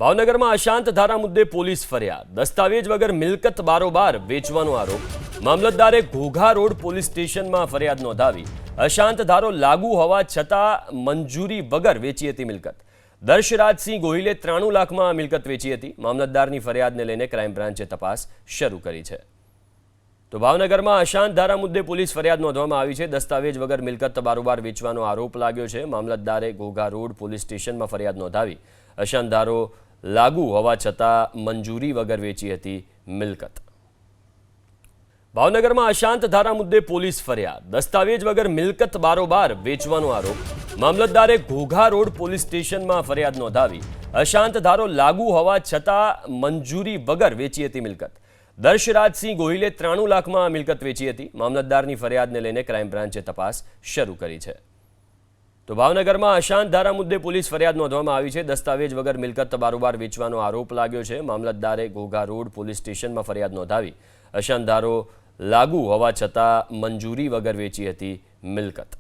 ભાવનગરમાં અશાંત ધારા મુદ્દે પોલીસ ફરિયાદ, દસ્તાવેજ વગર મિલકત બારોબાર વેચવાનો આરોપ। મામલતદારે ઘોઘા રોડ પોલીસ સ્ટેશનમાં ફરિયાદ નોંધાવી। અશાંત ધારો લાગુ હોવા છતાં મંજૂરી વગર વેચી હતી મિલકત। દર્શરાજસિંહ ગોહિલે 93 લાખમાં મિલકત વેચી હતી। મામલતદારની ફરિયાદને લઈને ક્રાઇમ બ્રાન્ચે તપાસ શરૂ કરી છે। તો ભાવનગરમાં અશાંત ધારા મુદ્દે પોલીસ ફરિયાદ નોંધવામાં આવી છે। દસ્તાવેજ વગર મિલકત બારોબાર વેચવાનો આરોપ લાગ્યો છે। મામલતદારે ઘોઘા રોડ પોલીસ સ્ટેશનમાં ફરિયાદ નોંધાવી। અશાંત ધારો લાગુ હોવા છતાં મંજૂરી વગર વેચી હતી મિલકત। ભાવનગરમાં અશાંત ધારા મુદ્દે પોલીસ ફરિયાદ, દસ્તાવેજ વગર મિલકત બારોબાર વેચવાનો આરોપ। મામલતદારે ઘોઘા રોડ પોલીસ સ્ટેશનમાં ફરિયાદ નોંધાવી। અશાંત ધારો લાગુ હોવા છતાં મંજૂરી વગર વેચી હતી મિલકત। દર્શરાજસિંહ ગોહિલે 93 લાખમાં મિલકત વેચી હતી। મામલતદારની ફરિયાદને લઈને ક્રાઇમ બ્રાન્ચે તપાસ શરૂ કરી છે। તો ભાવનગરમાં અશાંત ધારા મુદ્દે પોલીસ ફરિયાદ નોંધવામાં આવી છે। દસ્તાવેજ વગર મિલકત બારોબાર વેચવાનો આરોપ લાગ્યો છે। મામલતદારે ઘોઘા રોડ પોલીસ સ્ટેશનમાં ફરિયાદ નોંધાવી। અશાંત ધારો લાગુ હોવા છતાં મંજૂરી વગર વેચી હતી મિલકત।